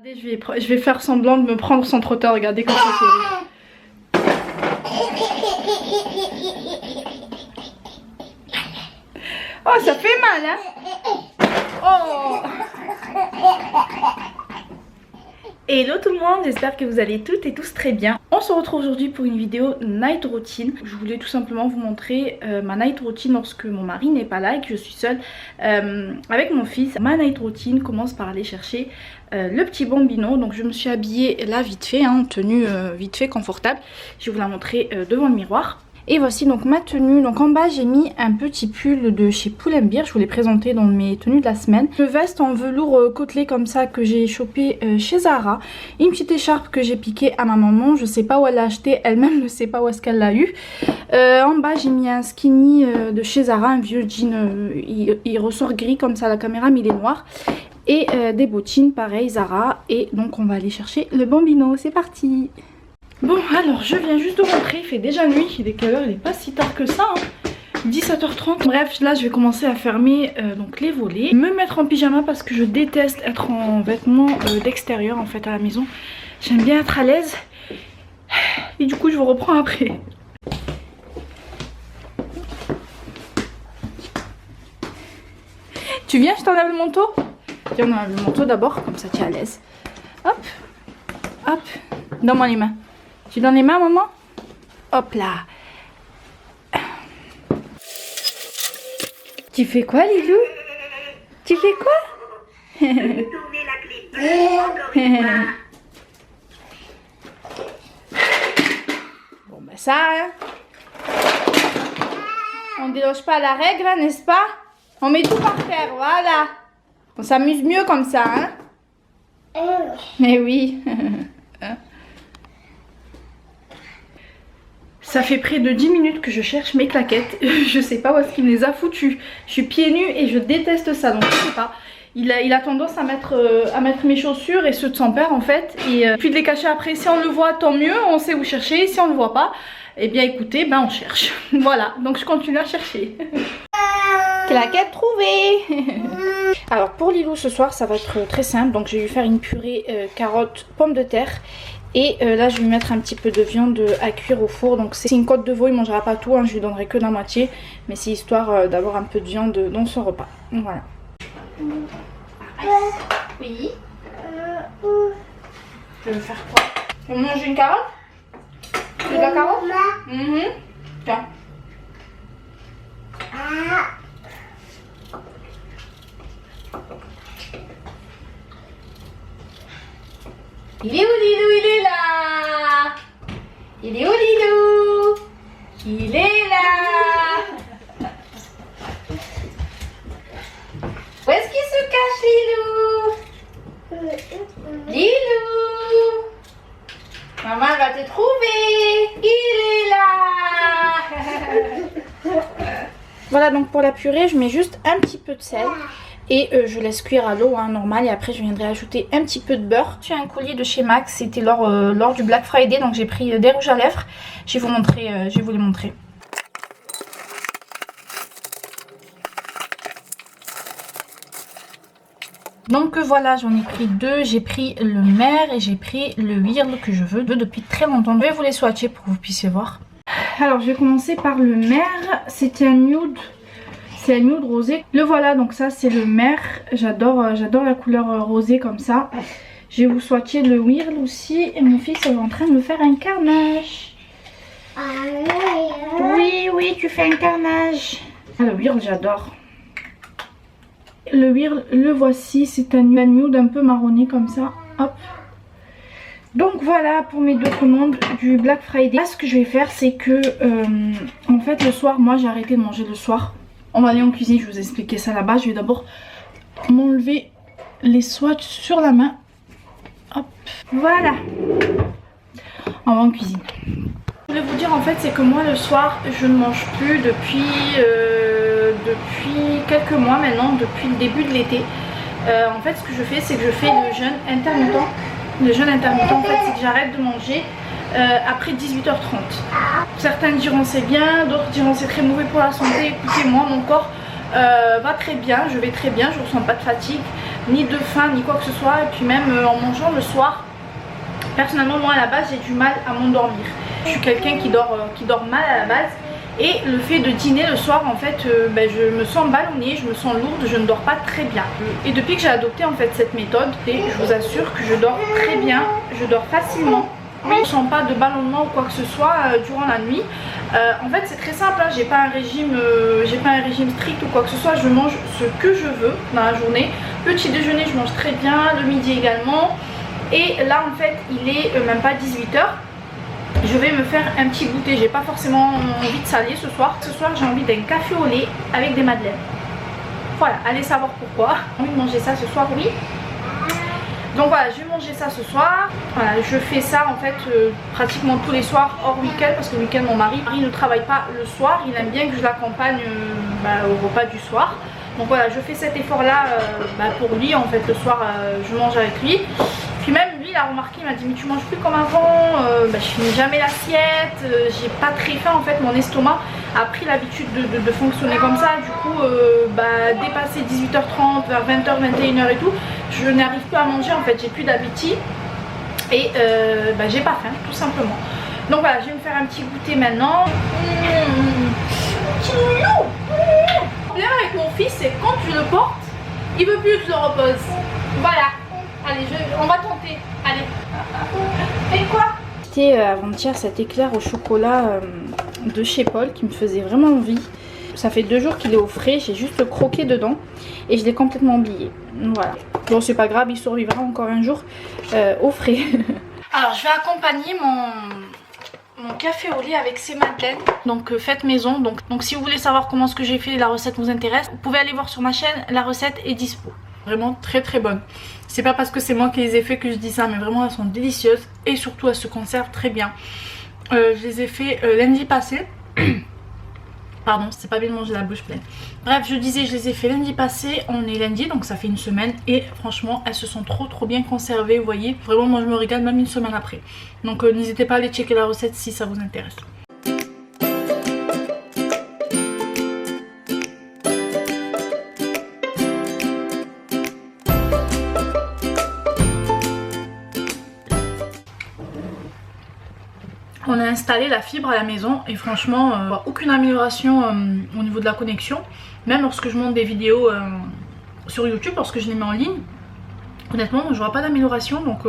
Je vais faire semblant de me prendre son trotteur, regardez comme ça c'est. Oh, ça fait mal, hein. Oh. Hello tout le monde, j'espère que vous allez toutes et tous très bien. On se retrouve aujourd'hui pour une vidéo night routine. Je voulais tout simplement vous montrer ma night routine lorsque mon mari n'est pas là et que je suis seule avec mon fils. Ma night routine commence par aller chercher le petit bambino. Donc je me suis habillée là vite fait, hein, tenue vite fait confortable. Je vais vous la montrer devant le miroir. Et voici donc ma tenue. Donc en bas j'ai mis un petit pull de chez Pull&Bear. Je vous l'ai présenté dans mes tenues de la semaine. Une veste en velours côtelé comme ça que j'ai chopé chez Zara. Une petite écharpe que j'ai piquée à ma maman. Je sais pas où elle l'a acheté. Elle-même ne sait pas où est-ce qu'elle l'a eu. En bas j'ai mis un skinny de chez Zara. Un vieux jean. Il ressort gris comme ça à la caméra mais il est noir. Et des bottines pareil Zara. Et donc on va aller chercher le bambino. C'est parti. Bon alors je viens juste de rentrer, il fait déjà nuit, il est quelle heure? Il n'est pas si tard que ça, hein. 17h30. Bref, là je vais commencer à fermer donc les volets, me mettre en pyjama parce que je déteste être en vêtements d'extérieur en fait à la maison. J'aime bien être à l'aise et du coup je vous reprends après. Tu viens, je t'enlève le manteau? Viens, on enlève le manteau d'abord, comme ça tu es à l'aise. Hop, hop, donne-moi les mains. Tu donnes les mains, maman? Hop là. Tu fais quoi, Lilou? Tu fais quoi? Bon, bah ça, hein. On déloge pas la règle, n'est-ce pas? On met tout par terre, voilà. On s'amuse mieux comme ça, hein? Mais oui. Ça fait près de 10 minutes que je cherche mes claquettes. Je sais pas où est-ce qu'il me les a foutues. Je suis pieds nus et je déteste ça. Donc je sais pas. Il a tendance à mettre mes chaussures et ceux de son père en fait. Et puis de les cacher après. Si on le voit tant mieux. On sait où chercher. Si on le voit pas, eh bien écoutez, ben on cherche. Voilà. Donc je continue à chercher. Claquette trouvée. Alors pour Lilou ce soir ça va être très simple. Donc je vais lui faire une purée carottes, pommes de terre. Et là je vais lui mettre un petit peu de viande à cuire au four. Donc c'est une côte de veau, il ne mangera pas tout, hein, je lui donnerai que la moitié. Mais c'est histoire d'avoir un peu de viande dans son repas. Voilà. Oui. Tu veux faire quoi? Tu veux manger une carotte? Tu veux de la carotte? Tiens. Il est où Lilou? Il est là. Il est où Lilou? Il est là. Où est-ce qu'il se cache Lilou? Lilou, maman va te trouver. Il est là. Voilà donc pour la purée je mets juste un petit peu de sel. Et je laisse cuire à l'eau hein, normale et après je viendrai ajouter un petit peu de beurre. J'ai un collier de chez Max, c'était lors du Black Friday donc j'ai pris des rouges à lèvres. Je vais vous les montrer. Donc voilà, j'en ai pris deux, j'ai pris le Mer et j'ai pris le Whirl que je veux depuis très longtemps. Je vais vous les swatcher pour que vous puissiez voir. Alors je vais commencer par le Mer, c'était un nude. C'est un nude rosé. Le voilà, donc ça c'est le Mer. J'adore la couleur rosée comme ça. Je vais vous swatcher le Whirl aussi. Et mon fils est en train de me faire un carnage. Oui, tu fais un carnage. Ah, le Whirl, j'adore. Le Whirl, le voici. C'est un nude un peu marronné comme ça. Hop. Donc voilà pour mes deux commandes du Black Friday. Là, ce que je vais faire, c'est que en fait le soir, moi j'ai arrêté de manger le soir. On va aller en cuisine, je vais vous expliquer ça là-bas. Je vais d'abord m'enlever les swatchs sur la main. Hop, voilà. On va en cuisine. Je voulais vous dire en fait, c'est que moi le soir, je ne mange plus depuis quelques mois maintenant, depuis le début de l'été. En fait, ce que je fais, c'est que je fais le jeûne intermittent. Le jeûne intermittent, en fait, c'est que j'arrête de manger après 18h30. Certains diront c'est bien, d'autres diront c'est très mauvais pour la santé. Écoutez, moi mon corps va très bien, je vais très bien, je ne ressens pas de fatigue. ni de faim, ni quoi que ce soit. Et puis même en mangeant le soir, personnellement moi à la base j'ai du mal à m'endormir. Je suis quelqu'un qui dort mal à la base. Et le fait de dîner le soir en fait je me sens ballonnée, je me sens lourde, je ne dors pas très bien. Et depuis que j'ai adopté en fait cette méthode, et je vous assure que je dors très bien, je dors facilement. Je ne sens pas de ballonnement ou quoi que ce soit durant la nuit. En fait c'est très simple, hein, j'ai pas un régime strict ou quoi que ce soit, je mange ce que je veux dans la journée. Petit déjeuner je mange très bien, le midi également. Et là en fait il est même pas 18 h. Je vais me faire un petit goûter, j'ai pas forcément envie de saler ce soir. Ce soir j'ai envie d'un café au lait avec des madeleines. Voilà, allez savoir pourquoi. J'ai envie de manger ça ce soir, oui. Donc voilà, je vais manger ça ce soir. Voilà, je fais ça en fait pratiquement tous les soirs hors week-end parce que le week-end mon mari ne travaille pas le soir. Il aime bien que je l'accompagne au repas du soir. Donc voilà, je fais cet effort là pour lui en fait. Le soir je mange avec lui. Puis même lui il a remarqué, il m'a dit mais tu manges plus comme avant, je finis jamais l'assiette, j'ai pas très faim en fait, mon estomac a pris l'habitude de fonctionner comme ça. Du coup dépasser 18h30, vers 20h, 21h et tout, je n'arrive plus à manger en fait, j'ai plus d'appétit et j'ai pas faim tout simplement. Donc voilà, je vais me faire un petit goûter maintenant. Le problème avec mon fils c'est que quand je le porte, il veut plus que je le repose. Voilà. Allez, on va tenter. Allez. Et quoi? C'était avant-hier cet éclair au chocolat de chez Paul qui me faisait vraiment envie. Ça fait 2 jours qu'il est au frais, j'ai juste croqué dedans et je l'ai complètement oublié. Voilà. Bon, c'est pas grave, il survivra encore un jour au frais. Alors, je vais accompagner mon café au lait avec ces madeleines, donc faites maison. Donc si vous voulez savoir comment ce que j'ai fait, la recette vous intéresse, vous pouvez aller voir sur ma chaîne, la recette est dispo. Vraiment très très bonne. C'est pas parce que c'est moi qui les ai fait que je dis ça, mais vraiment elles sont délicieuses et surtout elles se conservent très bien. Je les ai fait lundi passé. Pardon, c'est pas bien de manger la bouche pleine. Bref, je disais, je les ai fait lundi passé, on est lundi donc ça fait une semaine et franchement elles se sont trop bien conservées, vous voyez. Vraiment moi je me régale même une semaine après. Donc n'hésitez pas à aller checker la recette si ça vous intéresse. On a installé la fibre à la maison et franchement aucune amélioration au niveau de la connexion. Même lorsque je monte des vidéos sur YouTube, lorsque je les mets en ligne, honnêtement je vois pas d'amélioration. Donc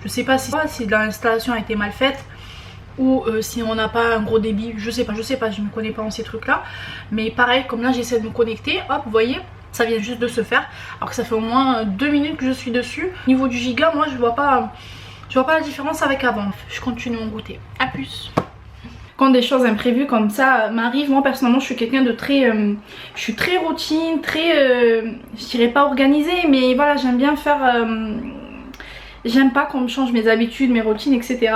je sais pas si l'installation a été mal faite ou si on n'a pas un gros débit, je sais pas, je ne connais pas en ces trucs là. Mais pareil, comme là j'essaie de me connecter, hop vous voyez, ça vient juste de se faire alors que ça fait au moins 2 minutes que je suis dessus. Au niveau du giga, moi je vois pas la différence avec avant. Je continue mon goûter. A plus. Quand des choses imprévues comme ça m'arrivent, moi personnellement je suis quelqu'un de très je suis très routine, très je dirais pas organisée, mais voilà, j'aime bien faire j'aime pas qu'on me change mes habitudes, mes routines, etc.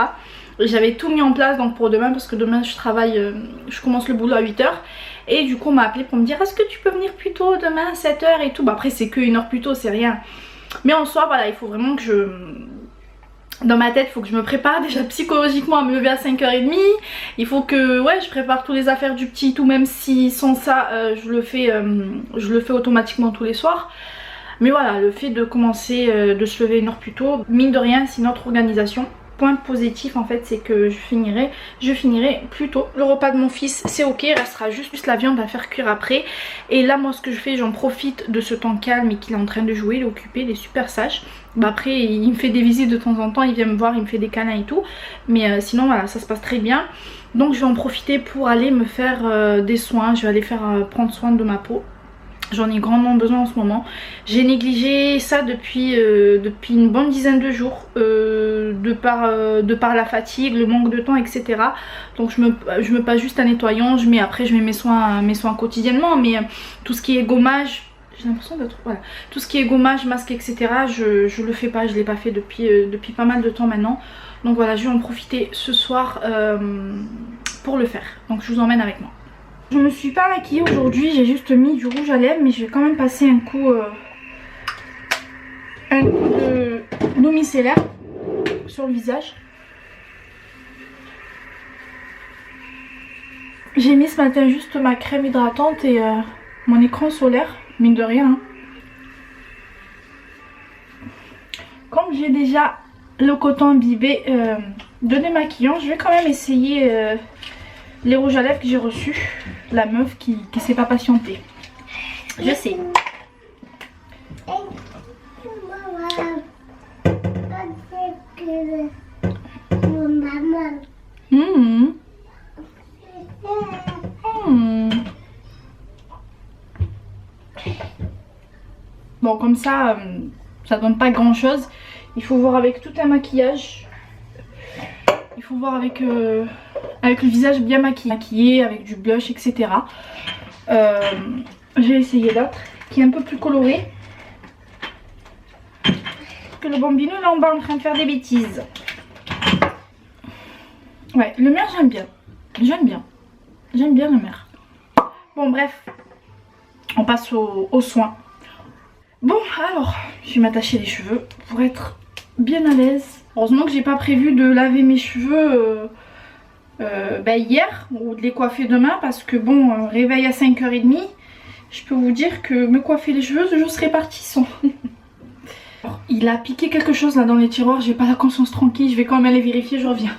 J'avais tout mis en place donc pour demain, parce que demain je travaille, je commence le boulot à 8 h. Et du coup on m'a appelé pour me dire est-ce que tu peux venir plus tôt demain à 7 h et tout. Bah après c'est que 1 heure plus tôt, c'est rien. Mais en soi voilà, il faut vraiment que dans ma tête, il faut que je me prépare déjà psychologiquement à me lever à 5h30. Il faut que je prépare toutes les affaires du petit, tout, même si sans ça je le fais automatiquement tous les soirs. Mais voilà, le fait de commencer de se lever 1 heure plus tôt, mine de rien c'est notre organisation. Point positif en fait, c'est que je finirai plus tôt. Le repas de mon fils c'est ok, il restera juste la viande à faire cuire après. Et là moi ce que je fais, j'en profite de ce temps calme et qu'il est en train de jouer, il est occupé, il est super sage. Bah après il me fait des visites de temps en temps, il vient me voir, il me fait des câlins et tout. Mais sinon voilà, ça se passe très bien. Donc je vais en profiter pour aller me faire des soins, je vais aller prendre soin de ma peau. J'en ai grandement besoin en ce moment. J'ai négligé ça depuis une bonne dizaine de jours, de par la fatigue, le manque de temps, etc. Donc je me passe juste un nettoyant, je mets mes soins quotidiennement. Mais tout ce qui est gommage, j'ai l'impression d'être... Voilà. Tout ce qui est gommage, masque, etc. je le fais pas, je l'ai pas fait depuis pas mal de temps maintenant. Donc voilà, je vais en profiter ce soir pour le faire. Donc je vous emmène avec moi. Je me suis pas maquillée aujourd'hui, j'ai juste mis du rouge à lèvres, mais je vais quand même passer un coup d'eau micellaire sur le visage. J'ai mis ce matin juste ma crème hydratante et mon écran solaire, mine de rien. comme j'ai déjà le coton imbibé de démaquillant, je vais quand même essayer les rouges à lèvres que j'ai reçus. La meuf qui s'est pas patientée. Je sais. Mmh. Mmh. Bon, comme ça donne pas grand chose. Il faut voir avec tout un maquillage. Il faut voir avec le visage bien maquillé, avec du blush, etc. J'ai essayé l'autre qui est un peu plus coloré. Que le bambino là en bas en train de faire des bêtises. Ouais, le mien j'aime bien. J'aime bien le mien. Bon bref, on passe aux soins. Bon alors, je vais m'attacher les cheveux pour être bien à l'aise. Heureusement que j'ai pas prévu de laver mes cheveux hier ou de les coiffer demain parce que bon, réveil à 5h30, je peux vous dire que me coiffer les cheveux, je serai partie sans. Alors, il a piqué quelque chose là dans les tiroirs, j'ai pas la conscience tranquille, je vais quand même aller vérifier, je reviens.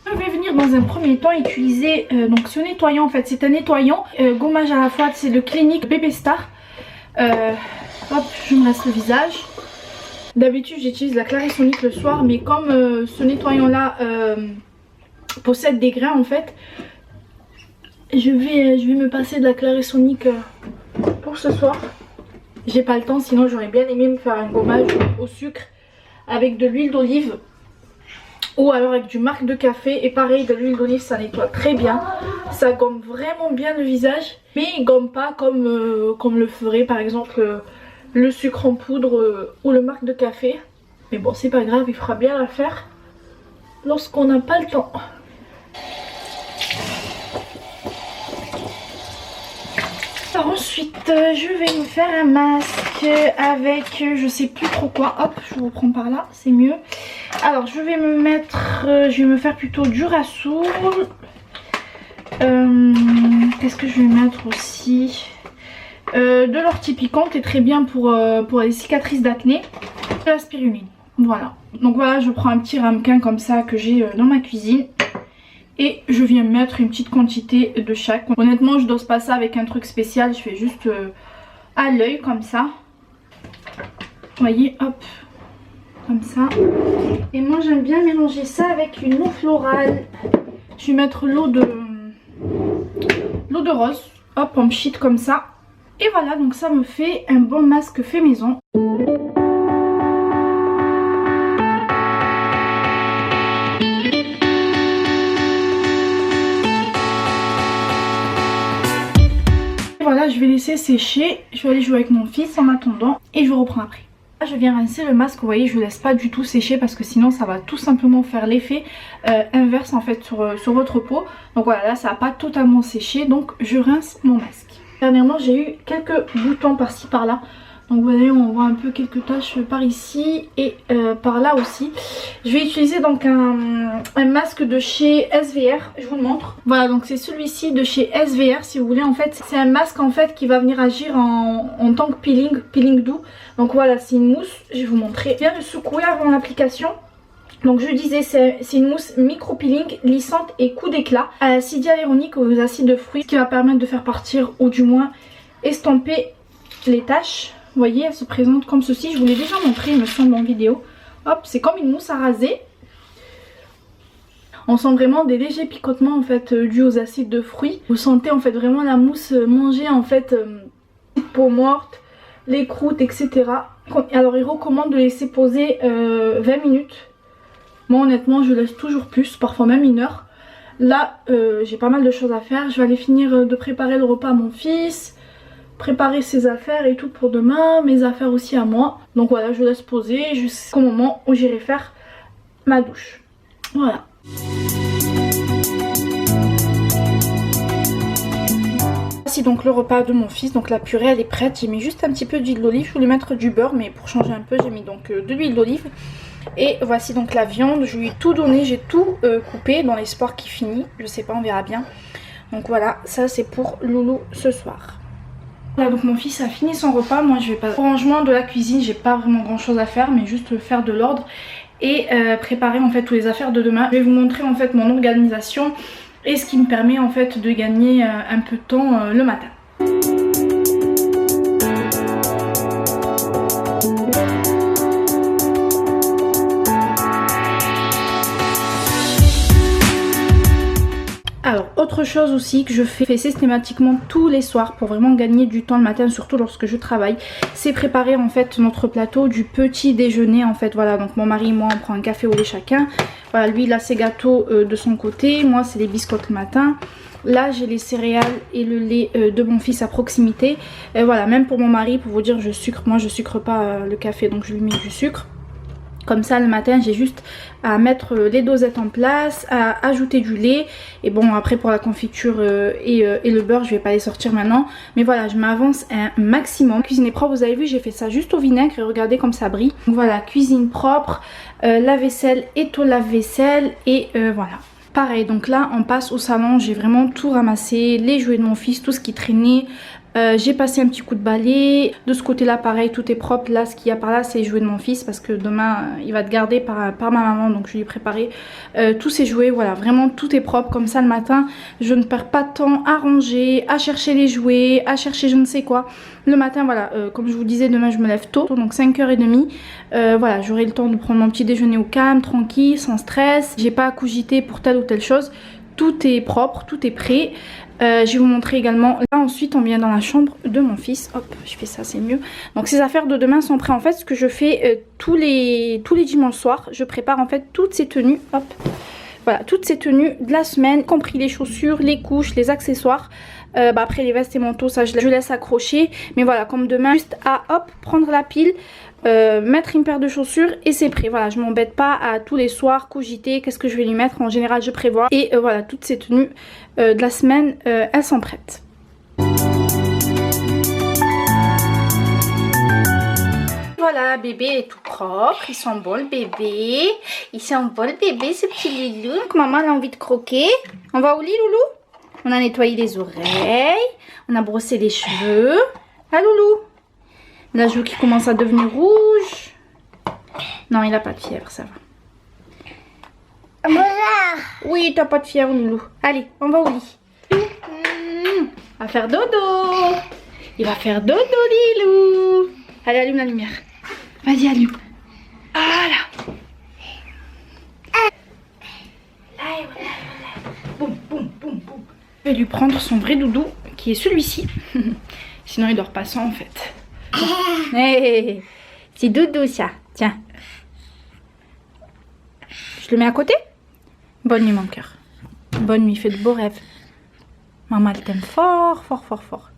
Je vais venir dans un premier temps utiliser donc ce nettoyant, en fait c'est un nettoyant gommage à la fois, c'est le Clinique Bébé Star. Hop, je me reste le visage. D'habitude j'utilise la Clarisonic le soir, mais comme ce nettoyant là possède des grains en fait, je vais me passer de la Clarisonic pour ce soir. J'ai pas le temps, sinon j'aurais bien aimé me faire un gommage au sucre avec de l'huile d'olive ou alors avec du marc de café. Et pareil, de l'huile d'olive ça nettoie très bien, ça gomme vraiment bien le visage, mais il gomme pas comme le ferait par exemple le sucre en poudre ou le marc de café. Mais bon, c'est pas grave, il fera bien l'affaire lorsqu'on n'a pas le temps. Alors ensuite je vais me faire un masque avec je sais plus trop quoi. Hop, je vous prends par là, c'est mieux. Alors je vais me faire plutôt du Rassoul. Qu'est-ce que je vais mettre aussi? De l'ortie piquante est très bien pour les cicatrices d'acné. De la spiruline, voilà. Donc voilà, je prends un petit ramequin comme ça que j'ai dans ma cuisine. Et je viens mettre une petite quantité de chaque. Honnêtement je dose pas ça avec un truc spécial, je fais juste à l'œil comme ça. Vous voyez, hop, comme ça. Et moi j'aime bien mélanger ça avec une eau florale. Je vais mettre l'eau de rose, hop, en pchit comme ça. Et voilà, donc ça me fait un bon masque fait maison. Voilà, je vais laisser sécher, je vais aller jouer avec mon fils en attendant et je reprends après. Là, je viens rincer le masque, vous voyez, je ne laisse pas du tout sécher parce que sinon ça va tout simplement faire l'effet inverse en fait sur votre peau. Donc voilà, là ça n'a pas totalement séché, donc je rince mon masque. Dernièrement j'ai eu quelques boutons par-ci par-là. Donc vous voyez, on voit un peu quelques taches par ici et par là aussi. Je vais utiliser donc un masque de chez SVR, je vous le montre. Voilà, donc c'est celui-ci de chez SVR si vous voulez. En fait c'est un masque en fait qui va venir agir en tant que peeling doux. Donc voilà, c'est une mousse, je vais vous montrer. Bien le secouer avant l'application. Donc je disais, c'est une mousse micro peeling, lissante et coup d'éclat à l'acide hyaluronique aux acides de fruits, qui va permettre de faire partir ou du moins estomper les taches. Vous voyez, elle se présente comme ceci. Je vous l'ai déjà montré, il me semble, en vidéo. Hop, c'est comme une mousse à raser. On sent vraiment des légers picotements en fait dus aux acides de fruits. Vous sentez en fait vraiment la mousse manger en fait peau morte, les croûtes, etc. Alors il recommande de laisser poser 20 minutes. Moi honnêtement je laisse toujours plus, parfois même 1 heure. Là j'ai pas mal de choses à faire. Je vais aller finir de préparer le repas à mon fils, préparer ses affaires et tout pour demain, mes affaires aussi à moi. Donc voilà, je laisse poser jusqu'au moment où j'irai faire ma douche. Voilà. Voici donc le repas de mon fils, donc la purée elle est prête. J'ai mis juste un petit peu d'huile d'olive, je voulais mettre du beurre mais pour changer un peu j'ai mis donc de l'huile d'olive. Et voici donc la viande, je lui ai tout donné, j'ai tout coupé dans l'espoir qu'il finisse, je sais pas, on verra bien. Donc voilà, ça c'est pour Loulou ce soir. Voilà, donc mon fils a fini son repas. Moi je vais pas... Au rangement de la cuisine, j'ai pas vraiment grand chose à faire, mais juste faire de l'ordre et préparer en fait toutes les affaires de demain. Je vais vous montrer en fait mon organisation et ce qui me permet en fait de gagner un peu de temps le matin. Alors autre chose aussi que je fais systématiquement tous les soirs pour vraiment gagner du temps le matin, surtout lorsque je travaille, c'est préparer en fait notre plateau du petit déjeuner en fait. Voilà, donc mon mari et moi on prend un café au lait chacun. Voilà, lui il a ses gâteaux de son côté, moi c'est les biscottes le matin. Là j'ai les céréales et le lait de mon fils à proximité. Et voilà, même pour mon mari, pour vous dire, je sucre, moi je sucre pas le café, donc je lui mets du sucre. Comme ça le matin j'ai juste à mettre les dosettes en place, à ajouter du lait. Et bon après pour la confiture et le beurre je vais pas les sortir maintenant. Mais voilà, je m'avance un maximum. Cuisine est propre, vous avez vu j'ai fait ça juste au vinaigre et regardez comme ça brille. Donc voilà, cuisine propre, la vaisselle est au lave-vaisselle et voilà. Pareil, donc là on passe au salon, j'ai vraiment tout ramassé, les jouets de mon fils, tout ce qui traînait. J'ai passé un petit coup de balai. De ce côté là pareil, tout est propre. Là ce qu'il y a par là c'est les jouets de mon fils, parce que demain il va être gardé par ma maman, donc je lui ai préparé tous ses jouets. Voilà, vraiment tout est propre, comme ça le matin je ne perds pas de temps à ranger, à chercher les jouets, à chercher je ne sais quoi. Le matin voilà, comme je vous disais, demain je me lève tôt, donc 5h30. Voilà, j'aurai le temps de prendre mon petit déjeuner au calme, tranquille, sans stress. J'ai pas à cogiter pour telle ou telle chose. Tout est propre, tout est prêt. Je vais vous montrer également. Là ensuite on vient dans la chambre de mon fils. Hop, je fais ça, c'est mieux. Donc ces affaires de demain sont prêtes. En fait ce que je fais tous les dimanches soirs, je prépare en fait toutes ces tenues. Hop, voilà, toutes ces tenues de la semaine, y compris les chaussures, les couches, les accessoires. Après les vestes et manteaux, ça je laisse accrocher. Mais voilà, comme demain, juste à hop, prendre la pile, mettre une paire de chaussures et c'est prêt. Voilà, je m'embête pas à tous les soirs cogiter qu'est-ce que je vais lui mettre. En général je prévois. Et voilà, toutes ces tenues de la semaine, elles sont prêtes. Voilà, bébé est tout propre, il s'envole bébé. Il s'envole bébé, ce petit loulou. Donc maman a envie de croquer. On va au lit loulou? On a nettoyé les oreilles, on a brossé les cheveux. Ah loulou? La joue qui commence à devenir rouge. Non, il a pas de fièvre, ça va. Oui, t'as pas de fièvre loulou. Allez, on va au lit. On va faire dodo. Il va faire dodo Lilou. Allez, allume la lumière. Vas-y, allume. Voilà. Boum, boum, boum, boum. Je vais lui prendre son vrai doudou, qui est celui-ci. Sinon, il dort pas sans, en fait. Bon. Hey, c'est doudou, ça. Tiens. Je le mets à côté. Bonne nuit, mon cœur. Bonne nuit, fais de beaux rêves. Maman, elle t'aime fort, fort, fort, fort.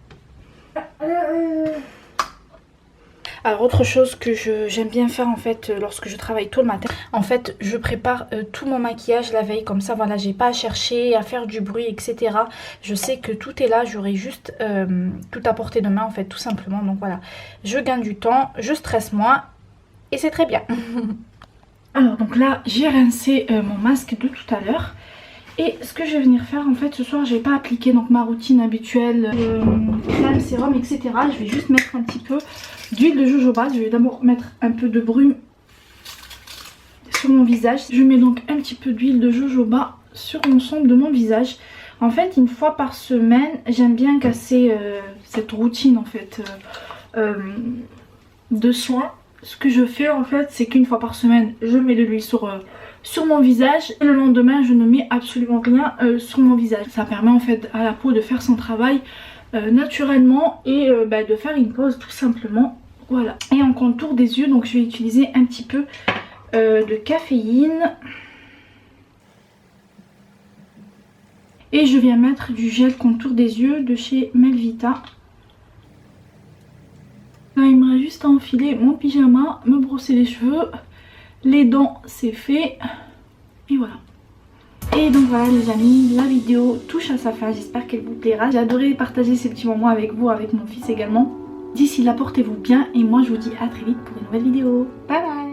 Alors autre chose que j'aime bien faire en fait lorsque je travaille tôt le matin, en fait je prépare tout mon maquillage la veille, comme ça voilà, j'ai pas à chercher, à faire du bruit etc. Je sais que tout est là, j'aurai juste tout à portée de main en fait, tout simplement. Donc voilà, je gagne du temps, je stresse moins et c'est très bien. Alors donc là j'ai rincé mon masque de tout à l'heure. Et ce que je vais venir faire en fait ce soir, j'ai pas appliqué donc ma routine habituelle, crème, sérum etc. Je vais juste mettre un petit peu d'huile de jojoba. Je vais d'abord mettre un peu de brume sur mon visage. Je mets donc un petit peu d'huile de jojoba sur l'ensemble de mon visage. En fait une fois par semaine j'aime bien casser cette routine en fait de soins. Ce que je fais en fait c'est qu'une fois par semaine je mets de l'huile sur mon visage et le lendemain je ne mets absolument rien sur mon visage. Ça permet en fait à la peau de faire son travail naturellement et de faire une pause tout simplement. Voilà. Et en contour des yeux donc je vais utiliser un petit peu de caféine. Et je viens mettre du gel contour des yeux de chez Melvita. Là il me reste juste à enfiler mon pyjama, me brosser les cheveux. Les dents c'est fait et voilà. Et donc voilà les amis, la vidéo touche à sa fin, j'espère qu'elle vous plaira. J'ai adoré partager ces petits moments avec vous, avec mon fils également. D'ici là portez-vous bien et moi je vous dis à très vite pour une nouvelle vidéo. Bye bye.